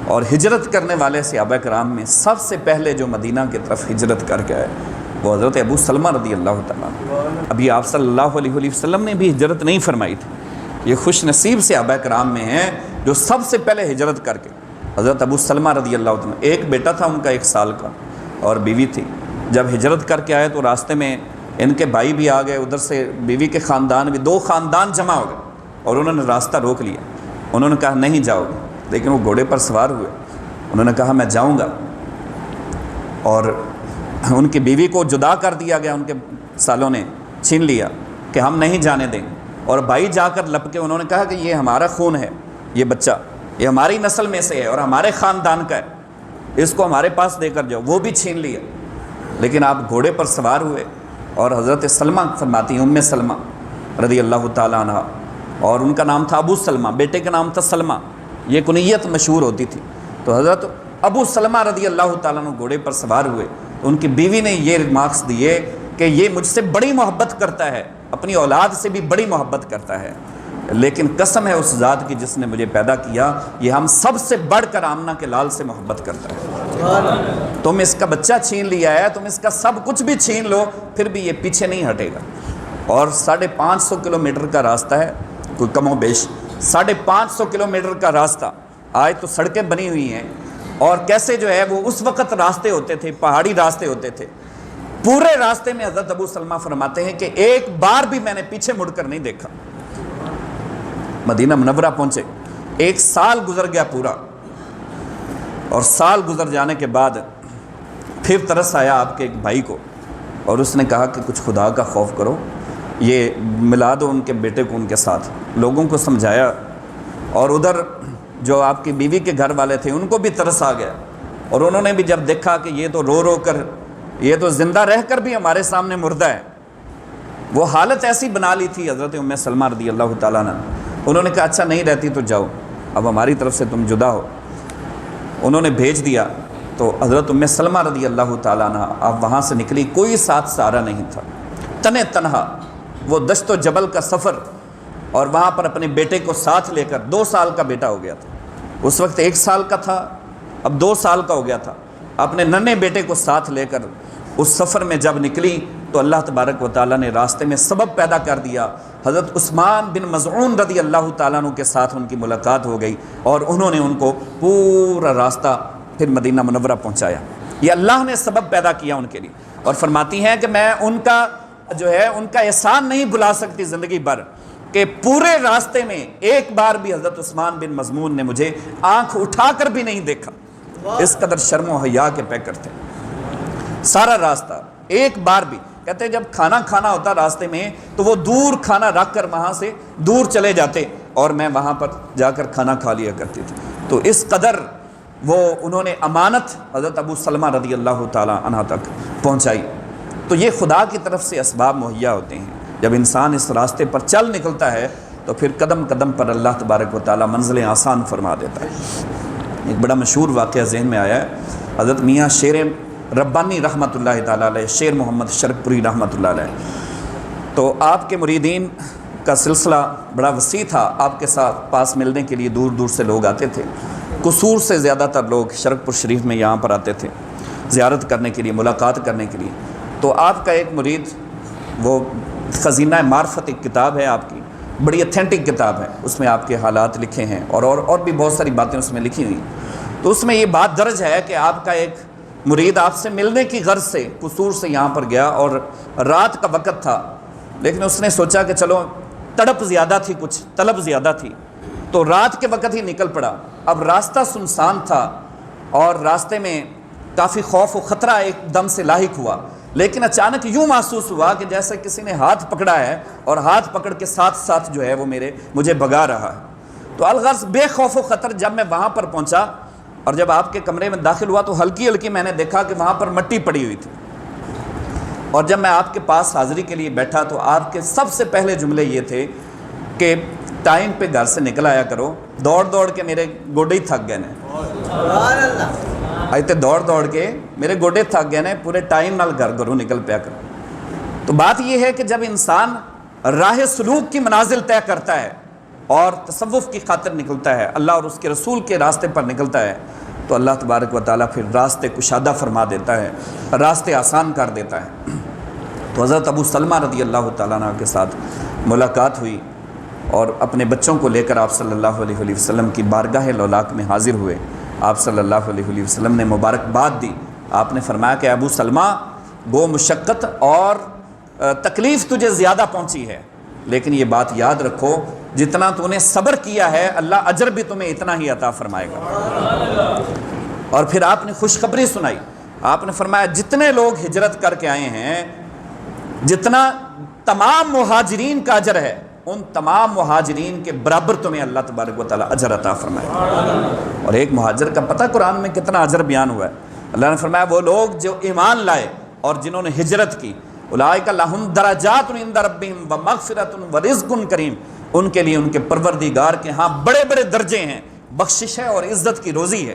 اور ہجرت کرنے والے صحابہ کرام میں سب سے پہلے جو مدینہ کی طرف ہجرت کر کے آئے وہ حضرت ابو سلمہ رضی اللہ تعالیٰ عنہ۔ ابھی آپ صلی اللہ علیہ وسلم نے بھی ہجرت نہیں فرمائی تھی، یہ خوش نصیب صحابہ کرام میں ہیں جو سب سے پہلے ہجرت کر کے، حضرت ابو سلمہ رضی اللہ تعالیٰ، ایک بیٹا تھا ان کا 1 سال کا اور بیوی تھی۔ جب ہجرت کر کے آئے تو راستے میں ان کے بھائی بھی آ گئے، ادھر سے بیوی کے خاندان بھی، 2 خاندان جمع ہو گئے اور انہوں نے راستہ روک لیا۔ انہوں نے کہا نہیں جاؤ گے، لیکن وہ گھوڑے پر سوار ہوئے، انہوں نے کہا میں جاؤں گا، اور ان کی بیوی کو جدا کر دیا گیا، ان کے سالوں نے چھین لیا کہ ہم نہیں جانے دیں گے، اور بھائی جا کر لپ کے انہوں نے کہا کہ یہ ہمارا خون ہے، یہ بچہ یہ ہماری نسل میں سے ہے اور ہمارے خاندان کا ہے، اس کو ہمارے پاس دے کر جاؤ، وہ بھی چھین لیا۔ لیکن آپ گھوڑے پر سوار ہوئے، اور حضرت سلمہ فرماتی ہیں، ام سلمہ رضی اللہ تعالیٰ عنہ، اور ان کا نام تھا ابو سلمہ، بیٹے کا نام تھا سلمہ، یہ کنیت مشہور ہوتی تھی۔ تو حضرت ابو سلمہ رضی اللہ تعالیٰ عنہ گھوڑے پر سوار ہوئے، ان کی بیوی نے یہ ریمارکس دیے کہ یہ مجھ سے بڑی محبت کرتا ہے، اپنی اولاد سے بھی بڑی محبت کرتا ہے، لیکن قسم ہے اس ذات کی جس نے مجھے پیدا کیا، یہ ہم سب سے بڑھ کر آمنہ کے لال سے محبت کرتا ہے۔ تم اس کا بچہ چھین لیا ہے، تم اس کا سب کچھ بھی چھین لو، پھر بھی یہ پیچھے نہیں ہٹے گا۔ اور 550 کلومیٹر کا راستہ ہے، کوئی کم و بیش 550 کلومیٹر کا راستہ، آج تو سڑکیں بنی ہوئی ہیں، اور کیسے جو ہے وہ اس وقت راستے ہوتے تھے، پہاڑی راستے ہوتے تھے۔ پورے راستے میں حضرت ابو سلمہ فرماتے ہیں کہ ایک بار بھی میں نے پیچھے مڑ کر نہیں دیکھا۔ مدینہ منورہ پہنچے، 1 سال گزر گیا پورا، اور سال گزر جانے کے بعد پھر ترس آیا آپ کے ایک بھائی کو، اور اس نے کہا کہ کچھ خدا کا خوف کرو، یہ ملا دو ان کے بیٹے کو ان کے ساتھ۔ لوگوں کو سمجھایا، اور ادھر جو آپ کی بیوی کے گھر والے تھے ان کو بھی ترس آ گیا، اور انہوں نے بھی جب دیکھا کہ یہ تو رو رو کر، یہ تو زندہ رہ کر بھی ہمارے سامنے مردہ ہے، وہ حالت ایسی بنا لی تھی حضرت ام سلمہ رضی اللہ تعالیٰ عنہ۔ انہوں نے کہا اچھا نہیں رہتی تو جاؤ، اب ہماری طرف سے تم جدا ہو۔ انہوں نے بھیج دیا، تو حضرت ام سلمہ رضی اللہ تعالیٰ عنہ اب وہاں سے نکلی، کوئی ساتھ سہارا نہیں تھا، تنہا وہ دشت و جبل کا سفر، اور وہاں پر اپنے بیٹے کو ساتھ لے کر، 2 سال کا بیٹا ہو گیا تھا اس وقت، 1 سال کا تھا، اب 2 سال کا ہو گیا تھا، اپنے ننھے بیٹے کو ساتھ لے کر اس سفر میں جب نکلی تو اللہ تبارک و تعالیٰ نے راستے میں سبب پیدا کر دیا۔ حضرت عثمان بن مظعون رضی اللہ تعالیٰ عنہ کے ساتھ ان کی ملاقات ہو گئی، اور انہوں نے ان کو پورا راستہ پھر مدینہ منورہ پہنچایا۔ یہ اللہ نے سبب پیدا کیا ان کے لیے، اور فرماتی ہیں کہ میں ان کا جو ہے ان کا احسان نہیں بھلا سکتی زندگی بھر، کہ پورے راستے میں ایک بار بھی حضرت عثمان بن مظعون نے مجھے آنکھ اٹھا کر بھی نہیں دیکھا، اس قدر شرم و حیا کے پیکر تھے۔ سارا راستہ ایک بار بھی، کہتے ہیں جب کھانا کھانا ہوتا راستے میں تو وہ دور کھانا رکھ کر وہاں سے دور چلے جاتے، اور میں وہاں پر جا کر کھانا کھا لیا کرتی تھی۔ تو اس قدر وہ انہوں نے امانت حضرت ابو سلمہ رضی اللہ تعالیٰ عنہ تک پہنچائی۔ تو یہ خدا کی طرف سے اسباب مہیا ہوتے ہیں، جب انسان اس راستے پر چل نکلتا ہے تو پھر قدم قدم پر اللہ تبارک و تعالیٰ منزلیں آسان فرما دیتا ہے۔ ایک بڑا مشہور واقعہ ذہن میں آیا ہے، حضرت میاں شیر ربانی رحمۃ اللہ تعالیٰ علیہ، شیر محمد شرک پوری رحمۃ اللہ علیہ، تو آپ کے مریدین کا سلسلہ بڑا وسیع تھا، آپ کے ساتھ پاس ملنے کے لیے دور دور سے لوگ آتے تھے، قصور سے زیادہ تر لوگ شرک پور شریف میں یہاں پر آتے تھے زیارت کرنے کے لیے، ملاقات کرنے کے لیے۔ تو آپ کا ایک مرید، وہ خزینہ معرفت ایک کتاب ہے آپ کی، بڑی اتھینٹک کتاب ہے، اس میں آپ کے حالات لکھے ہیں، اور بھی بہت ساری باتیں اس میں لکھی ہوئی۔ تو اس میں یہ بات درج ہے کہ آپ کا ایک مرید آپ سے ملنے کی غرض سے قصور سے یہاں پر گیا، اور رات کا وقت تھا، لیکن اس نے سوچا کہ چلو تڑپ زیادہ تھی، کچھ طلب زیادہ تھی، تو رات کے وقت ہی نکل پڑا۔ اب راستہ سنسان تھا، اور راستے میں کافی خوف و خطرہ ایک دم سے لاحق ہوا، لیکن اچانک یوں محسوس ہوا کہ جیسے کسی نے ہاتھ پکڑا ہے، اور ہاتھ پکڑ کے ساتھ ساتھ جو ہے وہ مجھے بھگا رہا ہے۔ تو الغرض بے خوف و خطر جب میں وہاں پر پہنچا، اور جب آپ کے کمرے میں داخل ہوا تو ہلکی ہلکی میں نے دیکھا کہ وہاں پر مٹی پڑی ہوئی تھی، اور جب میں آپ کے پاس حاضری کے لیے بیٹھا تو آپ کے سب سے پہلے جملے یہ تھے کہ ٹائم پہ گھر سے نکل آیا کرو، دوڑ دوڑ کے میرے گوڈے ہی تھک گئے نے، آئیتے دوڑ دوڑ کے میرے گوڈے تھک گئے نے، پورے ٹائم نال گھر گھروں نکل پیا کرو۔ تو بات یہ ہے کہ جب انسان راہ سلوک کی منازل طے کرتا ہے اور تصوف کی خاطر نکلتا ہے، اللہ اور اس کے رسول کے راستے پر نکلتا ہے، تو اللہ تبارک و تعالیٰ پھر راستے کشادہ فرما دیتا ہے، راستے آسان کر دیتا ہے۔ تو حضرت ابو سلمہ رضی اللہ تعالیٰ عنہ کے ساتھ ملاقات ہوئی اور اپنے بچوں کو لے کر آپ صلی اللہ علیہ وسلم کی بارگاہ لولاک میں حاضر ہوئے۔ آپ صلی اللہ علیہ وسلم نے مبارکباد دی۔ آپ نے فرمایا کہ ابو سلمہ، گو مشقت اور تکلیف تجھے زیادہ پہنچی ہے، لیکن یہ بات یاد رکھو، جتنا تو نے صبر کیا ہے اللہ اجر بھی تمہیں اتنا ہی عطا فرمائے گا۔ اور پھر آپ نے خوشخبری سنائی۔ آپ نے فرمایا جتنے لوگ ہجرت کر کے آئے ہیں، جتنا تمام مہاجرین کا اجر ہے، ان تمام مہاجرین کے برابر تمہیں اللہ تبارک و تعالیٰ اجر عطا فرمائے گا۔ اور ایک مہاجر کا پتہ قرآن میں کتنا اجر بیان ہوا ہے۔ اللہ نے فرمایا وہ لوگ جو ایمان لائے اور جنہوں نے ہجرت کی، اولئک لہم درجات عند ربہم ومغفرۃ ورزق کریم، ان کے لیے ان کے پروردگار کے ہاں بڑے بڑے درجے ہیں، بخشش ہے اور عزت کی روزی ہے۔